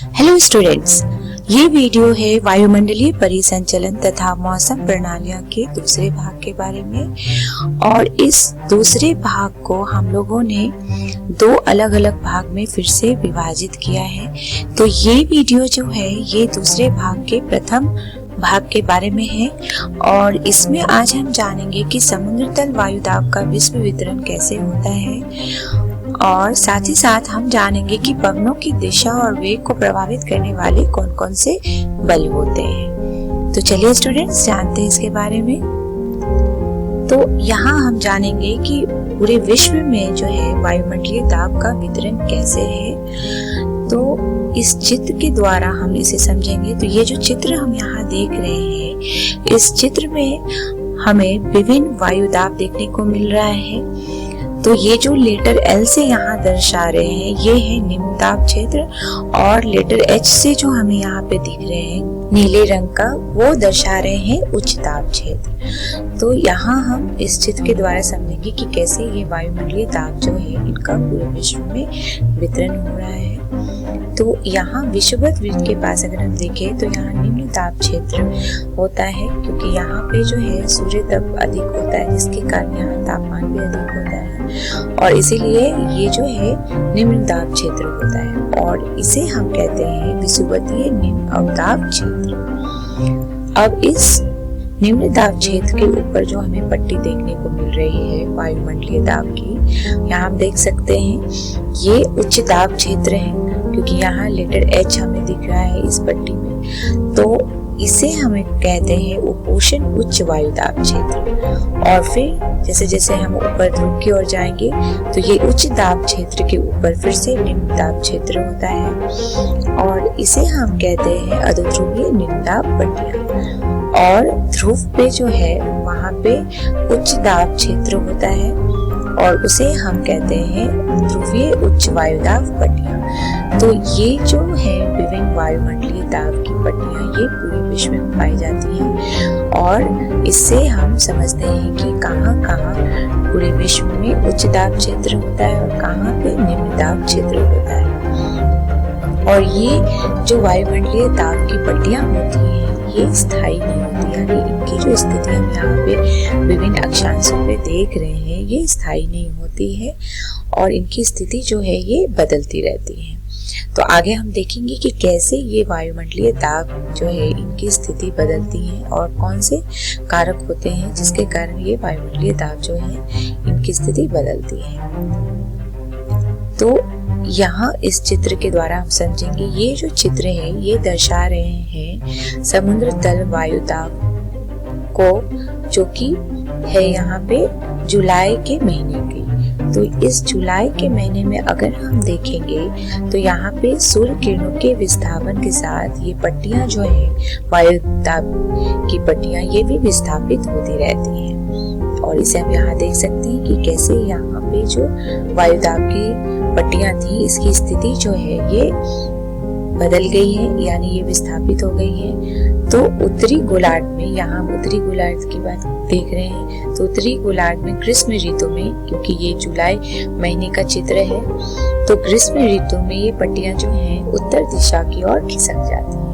Hello students, ये video है वायुमंडलीय परिसंचलन तथा मौसम प्रणालियों के दूसरे भाग के बारे में। और इस दूसरे भाग को हम लोगों ने दो अलग अलग भाग में फिर से विभाजित किया है। तो ये वीडियो जो है ये दूसरे भाग के प्रथम भाग के बारे में है और इसमें आज हम जानेंगे कि समुद्र तल वायुदाब का विश्व वितरण कैसे होता है और साथ ही साथ हम जानेंगे कि पवनों की दिशा और वेग को प्रभावित करने वाले कौन कौन से बल होते हैं। तो चलिए स्टूडेंट्स जानते हैं इसके बारे में। तो यहाँ हम जानेंगे कि पूरे विश्व में जो है वायुमंडलीय दाब का वितरण कैसे है। तो इस चित्र के द्वारा हम इसे समझेंगे। तो ये जो चित्र हम यहाँ देख रहे हैं, इस चित्र में हमें विभिन्न वायुदाब देखने को मिल रहा है। तो ये जो लेटर L से यहाँ दर्शा रहे हैं ये है निम्न दाब क्षेत्र और लेटर H से जो हमें यहाँ पे दिख रहे हैं नीले रंग का वो दर्शा रहे हैं उच्च दाब क्षेत्र। तो यहाँ हम इस चित्र के द्वारा समझेंगे कि कैसे ये वायुमंडलीय दाब जो है इनका पूरे विश्व में वितरण हो रहा है। तो यहाँ विषुवत वृत्त के पास अगर हम देखें तो यहाँ निम्न दाब क्षेत्र होता है क्योंकि यहाँ पे जो है सूर्य तप अधिक होता है जिसके कारण यहाँ तापमान भी अधिक होता है और इसीलिए ये जो है निम्न दाब क्षेत्र होता है और इसे हम कहते हैं विषुवतीय निम्न अवदाब क्षेत्र। अब इस निम्न दाब क्षेत्र के ऊपर जो हमें पट्टी देखने को मिल रही है वायुमंडलीय दाब की, यहाँ हम देख सकते हैं ये उच्च दाब क्षेत्र है क्योंकि यहाँ लेटर H हमें दिख रहा है इस पट्टी में। तो इसे हमें कहते हैं उपोषण उच्च वायुदाब क्षेत्र। और फिर जैसे जैसे हम ऊपर ध्रुव की ओर जाएंगे तो ये उच्च दाब क्षेत्र के ऊपर फिर से निम्न दाब क्षेत्र होता है और इसे हम कहते हैं अधोध्रुवीय निम्न दाब पट्टियां। और ध्रुव पे जो है वहाँ पे उच्च दाब क्षेत्र होता है और उसे हम कहते हैं ध्रुवीय उच्च वायुदाब पट्टियां। तो ये जो है विभिन्न वायुमंडलीय दाब की पट्टियां ये पूरे विश्व में पाई जाती हैं और इससे हम समझते हैं कि कहाँ कहाँ पूरे विश्व में उच्च दाब क्षेत्र होता है और कहाँ पे निम्न दाब क्षेत्र होता है। और ये जो वायुमंडलीय दाब की पट्टियां होती हैं ये स्थायी नहीं होती, यानी इनकी जो स्थिति हम यहाँ पे विभिन्न अक्षांशों पे देख रहे हैं ये स्थायी नहीं होती है और इनकी स्थिति जो है ये बदलती रहती है। तो आगे हम देखेंगे कि कैसे ये वायुमंडलीय दाब जो है इनकी स्थिति बदलती है और कौन से कारक होते हैं जिसके कारण ये वायुमंडलीय दाब जो है इनकी स्थिति बदलती है। तो यहाँ इस चित्र के द्वारा हम समझेंगे ये जो चित्र है ये दर्शा रहे हैं समुद्र तल वायुदाब को जो कि है यहाँ पे जुलाई के महीने की। तो इस जुलाई के महीने में अगर हम देखेंगे तो यहाँ पे सूर्य किरणों के विस्थापन के साथ ये पट्टियां जो है वायुदाब की पट्टियां ये भी विस्थापित होती रहती हैं और इसे हम यहाँ देख सकते हैं कि कैसे यहाँ पे जो वायुदाब की पट्टियां थी इसकी स्थिति जो है ये बदल गई है, यानी ये विस्थापित हो गई है। तो उत्तरी गोलार्ध में, यहाँ उत्तरी गोलार्ध की बात देख रहे हैं, तो उत्तरी गोलार्ध में ग्रीष्म ऋतु में, क्योंकि ये जुलाई महीने का चित्र है, तो ग्रीष्म ऋतु में ये पट्टियां जो हैं उत्तर दिशा की ओर खिसक जाती हैं।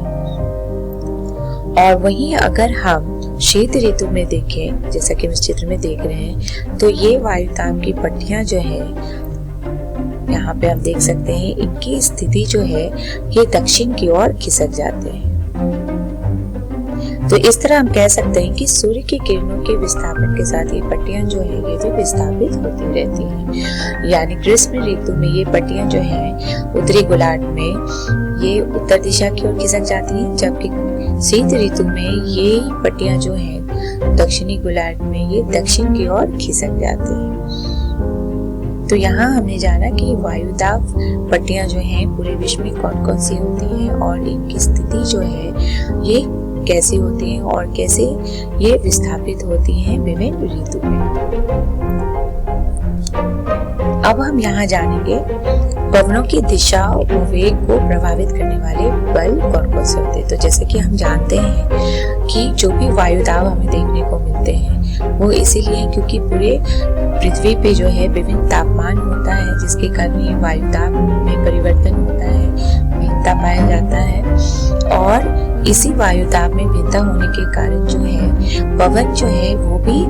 और वहीं अगर हम शीत ऋतु में देखें, जैसा कि इस चित्र में देख रहे हैं, तो ये वायुदाब की पट्टियां जो है यहाँ पे हम देख सकते हैं इनकी स्थिति जो है ये दक्षिण की ओर खिसक जाते हैं। तो इस तरह हम कह सकते हैं कि सूर्य की किरणों के विस्थापन के साथ ये पट्टियां जो है ये भी विस्थापित होती रहती हैं। यानी ग्रीष्म ऋतु में ये पट्टियां जो है उत्तरी गोलार्ध में ये उत्तर दिशा की ओर खिसक जाती हैं, जबकि शीत ऋतु में ये पट्टियां जो है दक्षिणी गोलार्ध में ये दक्षिण की ओर खिसक जाती हैं। तो यहाँ हमने जाना कि वायुदाब पट्टियां जो हैं पूरे विश्व में कौन कौन सी होती हैं और इनकी स्थिति जो है ये कैसे होती है और कैसे ये विस्थापित होती हैं विभिन्न ऋतु में। अब हम यहाँ जानेंगे पवनों की दिशा और वेग को प्रभावित करने वाले बल कौन कौन से होते हैं। तो जैसे कि हम जानते हैं कि जो भी वायुदाब हमें देखने को मिलते हैं वो इसीलिए क्योंकि पूरे पृथ्वी पे जो है विभिन्न तापमान होता है जिसके कारण ये वायुदाब में परिवर्तन होता है। भिन्नता पाया जाता है और इसी वायुदाब में भिन्नता होने के कारण जो है पवन जो है वो भी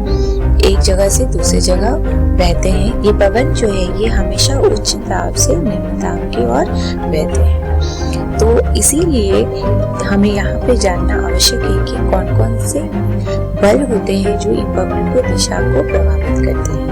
एक जगह से दूसरी जगह बहते हैं। ये पवन जो है ये हमेशा उच्च दाब से निम्न दाब की ओर बहते हैं। तो इसीलिए हमें यहाँ पे जानना आवश्यक है कि कौन कौन से बल होते हैं जो इन पवन को दिशा को प्रभावित करते हैं।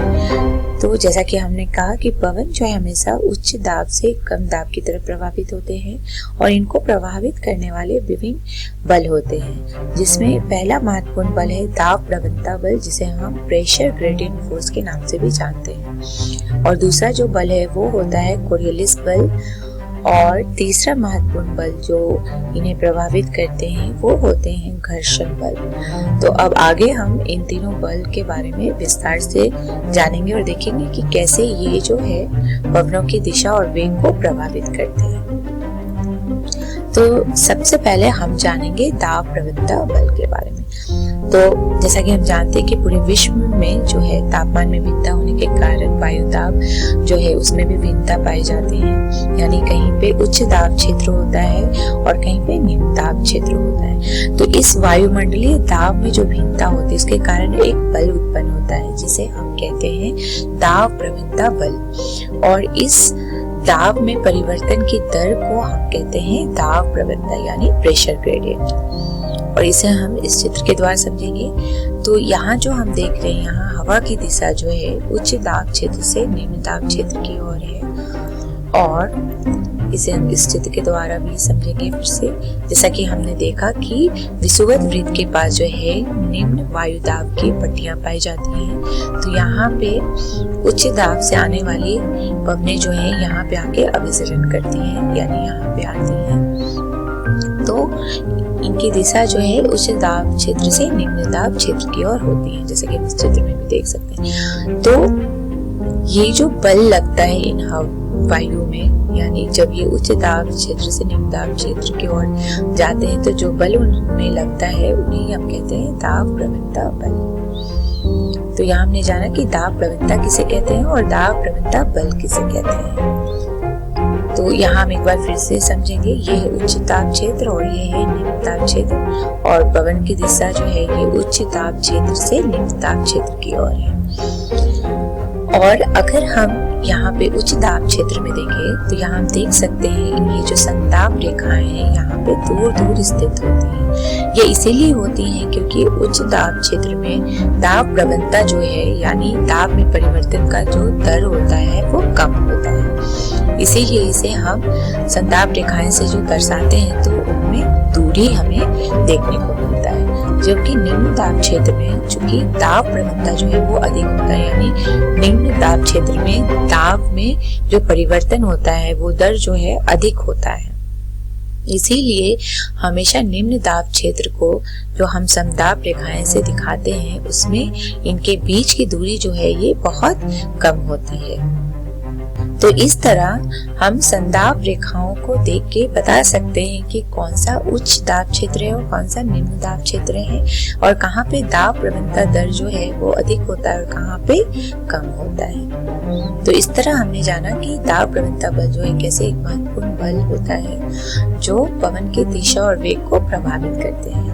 तो जैसा कि हमने कहा कि पवन जो है हमेशा उच्च दाब से कम दाब की तरफ प्रभावित होते हैं और इनको प्रभावित करने वाले विभिन्न बल होते हैं, जिसमें पहला महत्वपूर्ण बल है दाब प्रवणता बल, जिसे हम प्रेशर ग्रेडियंट फोर्स के नाम से भी जानते हैं। और दूसरा जो बल है वो होता है कोरियोलिस बल। और तीसरा महत्वपूर्ण बल जो इन्हें प्रभावित करते हैं वो होते हैं घर्षण बल। तो अब आगे हम इन तीनों बल के बारे में विस्तार से जानेंगे और देखेंगे कि कैसे ये जो है पवनों की दिशा और वेग को प्रभावित करते हैं। तो सबसे पहले हम जानेंगे दाब प्रवणता बल के बारे में। तो जैसा कि हम जानते हैं कि पूरे विश्व में जो है तापमान में भिन्नता होने के कारण वायु दाब जो है उसमें भी भिन्नता पाई जाती है, यानी कहीं पे उच्च दाब क्षेत्र होता है और कहीं पे निम्न दाब क्षेत्र होता है। तो इस वायुमंडलीय दाब में जो भिन्नता होती है उसके कारण एक बल उत्पन्न होता है जिसे हम कहते हैं दाब प्रवणता बल। और इस दाब में परिवर्तन की दर को हम कहते हैं दाब प्रवणता यानी प्रेशर ग्रेडियंट। और इसे हम इस चित्र के द्वारा समझेंगे। तो यहाँ जो हम देख रहे हैं, यहाँ हवा की दिशा जो है उच्च दाब क्षेत्र से निम्न दाब क्षेत्र की ओर है। और इसे हम इस चित्र के द्वारा भी समझेंगे फिर से। जैसा कि हमने देखा कि विषुवत वृत्त के पास जो है निम्न वायु दाब की पट्टियां पाई जाती हैं। तो यहाँ पे उच्च दाब से आने वाली पवनें जो है यहाँ पे आके अभिसरण करती हैं, यानी यहाँ पे आती हैं। तो इनकी दिशा जो है उच्च दाब क्षेत्र से निम्न दाब क्षेत्र की ओर होती है, जैसे कि इस चित्र में भी देख सकते हैं। तो ये जो बल लगता है इन वायु में, यानी जब ये उच्च दाब क्षेत्र से निम्न दाब क्षेत्र की ओर जाते हैं तो जो बल उनमें लगता है उन्हें हम कहते हैं दाब प्रवणता बल। तो यहाँ हमने जाना कि दाब प्रवणता किसे कहते हैं और दाब प्रवणता बल किसे कहते हैं। तो यहाँ हम एक बार फिर से समझेंगे, ये है उच्च दाब क्षेत्र और ये है निम्न दाब क्षेत्र। और पवन की दिशा जो है ये उच्च दाब क्षेत्र से निम्न दाब क्षेत्र की ओर है। और अगर हम यहाँ पे उच्च दाब क्षेत्र में देखें तो यहाँ हम देख सकते हैं ये जो संदाब रेखाएं हैं यहाँ पे दूर दूर स्थित होती हैं। ये इसीलिए होती हैं क्योंकि उच्च दाब क्षेत्र में दाब प्रवणता जो है यानी दाब में परिवर्तन का जो दर होता है वो कम होता है। इसीलिए इसे हम संदाब रेखाएं से जो दर्शाते हैं तो उनमें दूरी हमें देखने को मिलता है। जबकि निम्न दाब क्षेत्र में चूंकि दाब प्रवणता जो है वो अधिक होता है, यानी निम्न दाब क्षेत्र में दाब में जो परिवर्तन होता है वो दर जो है अधिक होता है। इसीलिए हमेशा निम्न दाब क्षेत्र को जो हम समदाब रेखाएं से दिखाते हैं उसमें इनके बीच की दूरी जो है ये बहुत कम होती है। तो इस तरह हम संदाब रेखाओं को देख के बता सकते हैं कि कौन सा उच्च दाब क्षेत्र है और कौन सा निम्न दाब क्षेत्र है और कहाँ पे दाब प्रवणता दर जो है वो अधिक होता है और कहाँ पे कम होता है। तो इस तरह हमने जाना कि दाब प्रवणता बल जो है कैसे एक महत्वपूर्ण बल होता है जो पवन की दिशा और वेग को प्रभावित करते हैं।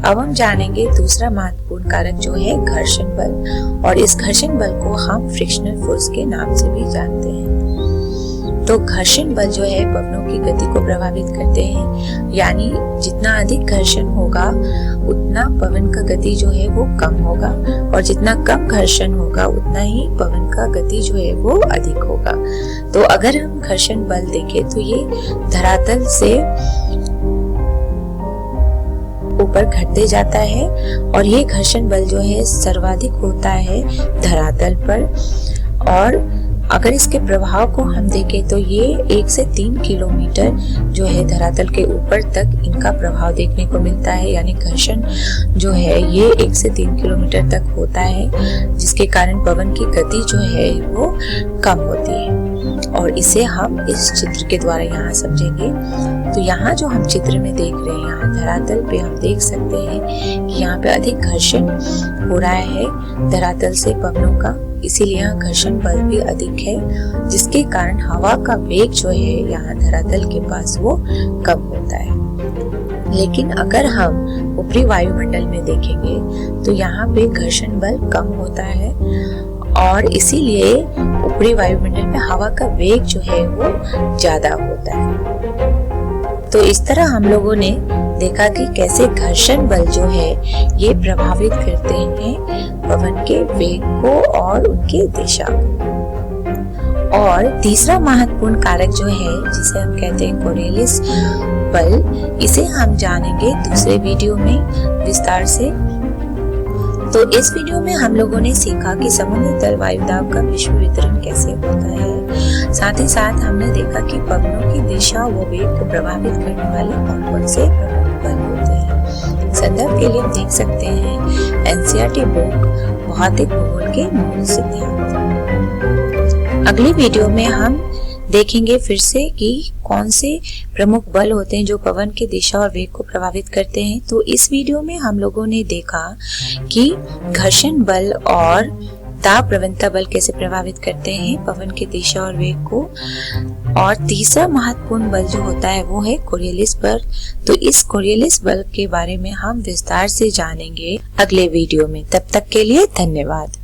अब हम जानेंगे दूसरा महत्वपूर्ण कारक जो है घर्षण बल। और इस घर्षण बल को हम फ्रिक्शनल फोर्स के नाम से भी जानते हैं। तो घर्षण बल जो है पवनों की गति को प्रभावित करते हैं, यानी जितना अधिक घर्षण होगा उतना पवन का गति जो है वो कम होगा और जितना कम घर्षण होगा उतना ही पवन का गति जो है वो अधिक होगा। तो अगर हम घर्षण बल देखें तो ये धरातल से ऊपर घटते जाता है और ये घर्षण बल जो है सर्वाधिक होता है धरातल पर। और अगर इसके प्रभाव को हम देखें तो ये 1 से 3 किलोमीटर जो है धरातल के ऊपर तक इनका प्रभाव देखने को मिलता है, यानी घर्षण जो है ये 1 से 3 किलोमीटर तक होता है, जिसके कारण पवन की गति जो है वो कम होती है। और इसे हम इस चित्र के द्वारा यहाँ समझेंगे। तो यहाँ जो हम चित्र में देख रहे हैं, यहाँ धरातल पे हम देख सकते हैं कि यहाँ पे अधिक घर्षण हो रहा है धरातल से पवनों का, इसीलिए यहाँ घर्षण बल भी अधिक है, जिसके कारण हवा का वेग जो है यहाँ धरातल के पास वो कम होता है। लेकिन अगर हम ऊपरी वायुमंडल में देखेंगे तो यहाँ पे घर्षण बल कम होता है और इसीलिए ऊपरी वायुमंडल में हवा का वेग जो है वो ज्यादा होता है। तो इस तरह हम लोगों ने देखा कि कैसे घर्षण बल जो है ये प्रभावित करते हैं पवन के वेग को और उनके दिशा को। और तीसरा महत्वपूर्ण कारक जो है जिसे हम कहते हैं कोरियोलिस बल, इसे हम जानेंगे दूसरे वीडियो में विस्तार से। तो इस वीडियो में हम लोगों ने सीखा कि समुद्र तल वायुदाब का विश्व वितरण कैसे होता है। साथ ही साथ हमने देखा कि पवनों की दिशा व वेग को प्रभावित करने वाले कौन-कौन से प्रमुख बल होते हैं। संदर्भ के लिए हम देख सकते हैं एनसीईआरटी बुक भौतिक भूगोल के मूल सिद्धांत। अगली वीडियो में हम देखेंगे फिर से कि कौन से प्रमुख बल होते हैं जो पवन की दिशा और वेग को प्रभावित करते हैं। तो इस वीडियो में हम लोगों ने देखा कि घर्षण बल और दाब प्रवणता बल कैसे प्रभावित करते हैं पवन की दिशा और वेग को। और तीसरा महत्वपूर्ण बल जो होता है वो है कोरियोलिस बल। तो इस कोरियोलिस बल के बारे में हम विस्तार से जानेंगे अगले वीडियो में। तब तक के लिए धन्यवाद।